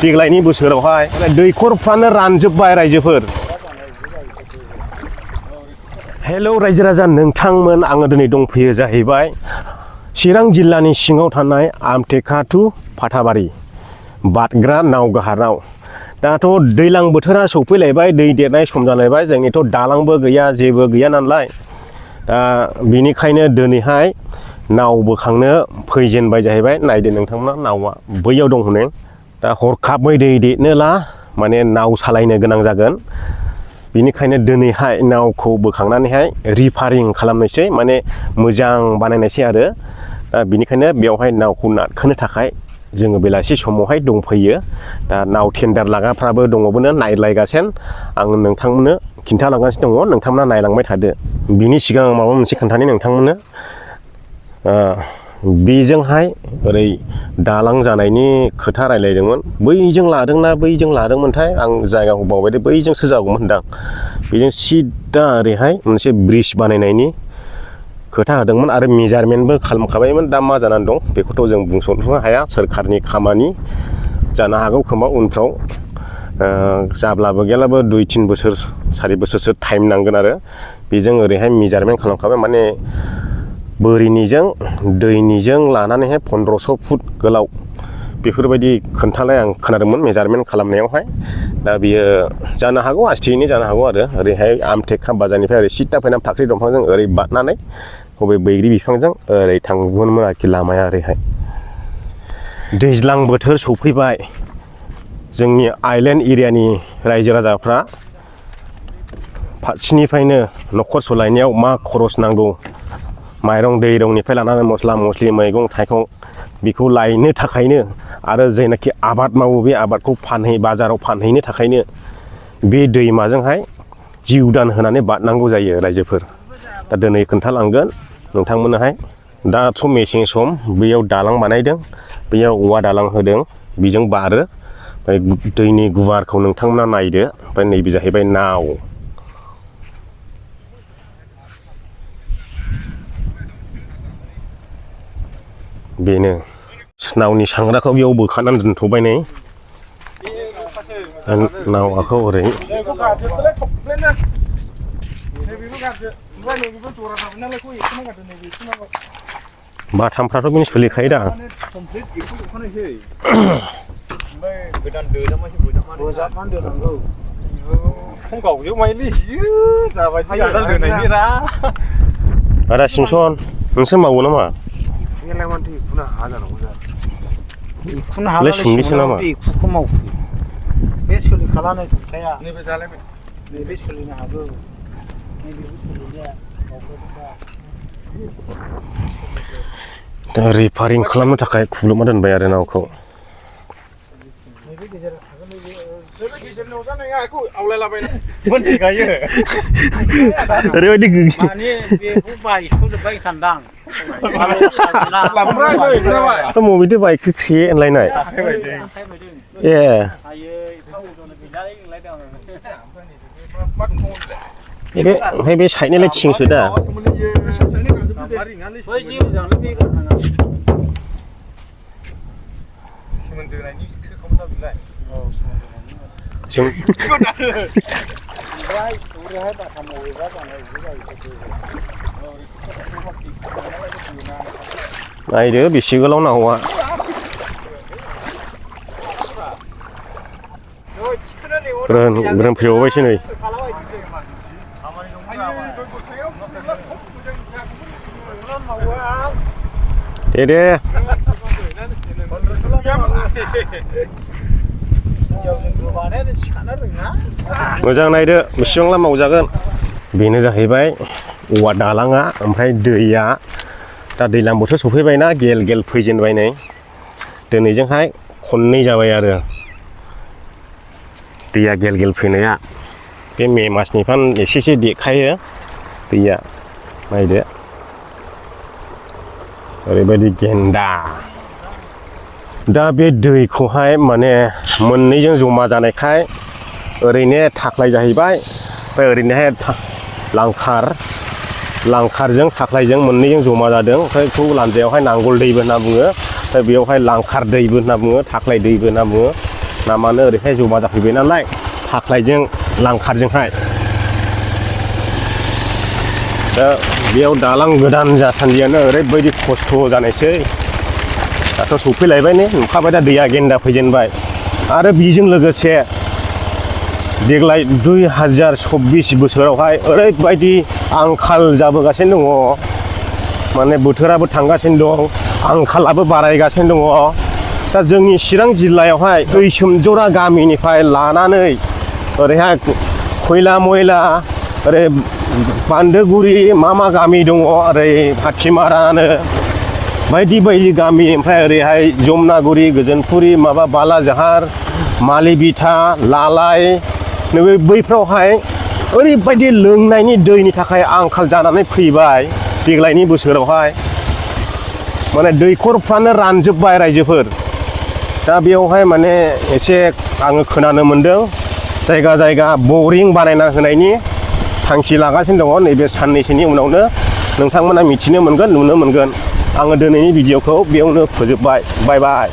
देग्लायनि बोसोरावहाय दैखरफ्रानो रानजोब्बाय रायजोफोर। हेलौ रायजो राजा नोंथांमोन, आङो दिनै दंफैयो जाहैबाय चिरां जिल्लानि सिङाव थानाय आमटेका टु फाथाबारि बारग्रा नावगाहाराव। दाथ' दैलां बोथोरा सौफैलायबाय, दै देरनाय सम जालायबाय, जोंनिथ' दालांबो गैया जेबो गैया नालाय, दा बेनिखायनो दिनैहाय नाव बोखांनो फैजेनबाय जाहैबाय। नायदो नोंथांमोना नावा बैयाव दं हनै। दा हरखाबै दै देरनोला माने नाव सालायनो गोनां जागोन। बेनिखायनो दिनैहाय नावखौ बोखांनानैहाय रिफारिं खालामनोसै, माने मोजां बानायनोसै आरो। दा बेनिखायनो बेवहाय नावखौ नारखोनो थाखाय जोङो बेलासि समावहाय दंफैयो। दा नाव टेन्डार लाग्राफ्राबो दङबोनो नायलायगासिनो, आं नोंथांमोननो खिन्थालांगासिनो दङ, नोंथांमोना नायलांबाय थादो। बिनि सिगां आं माबा मोनसे खोन्थानि नोंथांमोननो। बेजोंहाय ओरै दालां जानायनि खोथा रायलायदोंमोन, बैजों लादोंना बैजों लादोंमोनथाय आं जायगाखौ बावबाय दे, बैजोंसो जागौमोन होनदां। बेजों सिदा ओरैहाय मोनसे ब्रिज बानायनायनि खोथा होदोंमोन आरो मेजारमेन्टबो खालामखाबायमोन। दा मा जानानै दं बेखौथ' जों बुंस'नो हाया, सोरखारनि खामानि जानो हागौ खोमा उनफ्राव जाब्लाबो गैयाब्लाबो 2-3 बोसोर 4 बोसोरसो टाइम नांगोन आरो। बेजों ओरैहाय मेजारमेन्ट खालामखाबाय, माने बोरिनिजों दैनिजों लानानैहाय 1500 फुट गोलाव बेफोरबायदि खोन्थानाय आं खोनादोंमोन मेजारमेन्ट खालामनायावहाय। दा बियो जानो हागौ आसथियैनो जानो हागौ आरो। ओरैहाय आमटेका बाजारनिफ्राय ओरै सिदा फैनानै फाख्रि दंफांजों ओरै बारनानै बबे बैग्रि बिफांजों ओरै थांगौमोन आरोखि लामाया ओरैहाय। दैज्लां बोथोर सौफैबाय, जोंनि आइलेण्ड एरियानि रायजो राजाफ्रा फारसेनिफ्रायनो न'खर सलायनायाव मा खरस नांगौ, माइरं दैरंनिफ्राय लानानै मस्ला मस्लि मैगं थाइगं बेखौ लायनो थाखायनो आरो जायनाखि आबाद मावो बे आबादखौ बाजाराव फानहैनो थाखायनो बे दैमाजोंहाय जिउ दान होनानै बारनांगौ जायो रायजोफोर। दा दिनै खोन्थालांगोन नोंथांमोननोहाय। दाथ' मेसें सम, बैयाव दालां बानायदों, बैयाव औवा दालां होदों, बेजों बारो। ओमफ्राय दैनि गुवारखौ नोंथांमोना नायदो। ओमफ्राय नैबे जाहैबाय नाव। बेनो नावनि सांग्राखौ बेयाव बोखानानै दोनथ'बाय नै। नावाखौ ओरै बाथामफ्राथ' बिनि सोलिखायो दा। आदा सिमसन, नोंसोर मावो नामा? सोंलिसो नामा? बे सोलिखालानो दुंथाया नैबे जालायबाय, नैबे सोलिनो हागौ, नैबेबो सोलिनाया दा रिफारिं खालामनो थाखाय खुलुमना दोनबाय आरो नावखौ। नैबे गेजेराव थागोन, नैबे गेजेरनाव जानाया बेखौ आवलायलाबायना मोनथिखायो। ओरैबायदि माने बेखौ बायस'जोब्बाय सानदां। मबेथो बाइकखौ ख्रिये होनलायनाय? ए ओमफ्राय बे साइडनिलाय थिंसो दा? नायदो बेसे गोलाव नावा। ग्रोम फैबावबायसो नै। दे मोजां नायदो बेसेबांला मावजागोन। बेनो जाहैबाय औवा दालाङा। ओमफ्राय दैया दा दैज्लां बोथोर सफैबायना, गेल गेल फैजेनबाय नै। दिनैजोंहाय खननै जाबाय आरो दैया गेल गेल फैनाया। बे मे मासनिफ्राय एसे देखायो दैया। नायदो ओरैबायदि गेन्दा। दा बे दैखौहाय माने मोननैजों जमा जानायखाय ओरैनो थाख्लाय जाहैबाय, ओमफ्राय ओरैनोहाय लांखारजों थाख्लायजों मोननैजों जमा जादों। ओमफ्राय बेखौ लान्जायावहाय नांगल दैबो होनना बुङो, ओमफ्राय बेयावहाय लांखार दैबो होनना बुङो, थाख्लाय दैबो होनना बुङो। नामानो ओरैहाय जमा जाफैबाय नालाय फाख्लायजों लांखारजोंहाय दा बेयाव दालां गोदान जासान्दियानो ओरैबायदि खस्थ' जानायसै दाथ' सफैलायबाय ने नुखाबाय दा दैया गेन्दा फैजेनबाय आरो बेजों लोगोसे देग्लाय 2024 बोसोरावहाय ओरैबायदि आंखाल जाबोगासिनो दङ माने बोथोराबो थांगासिनो दं आंखालाबो बारायगासिनो दङ दा जोंनि चिरां जिल्लायावहाय दैसोमजरा गामिनिफ्राय लानानै ओरैहाय खयला मयला ओरै बान्दोगुरि मा गामि दङ ओरै हाथिमारानो बायदि बायदि गामि ओमफ्राय ओरैहाय जमनागुरि गोजोनपुरि माबा बालाजाहार मालिबिथा लालाय नैबे बैफ्रावहाय ओरैबायदि लोंनायनि दैनि थाखाय आंखाल जानानै फैबाय देग्लायनि बोसोरावहाय माने दैखरफ्रानो रानजोब्बाय रायजोफोर दा बेयावहाय माने एसे आङो खोनानो मोन्दों जायगा जायगा बरिं बानायना होनायनि थांखि लागासिनो दङ नैबे साननैसोनि उनावनो नोंथांमोना मिथिनो मोनगोन नुनो मोनगोन आङो दिनैनि भिडिअखौ बेयावनो फोजोबबाय बाय बाय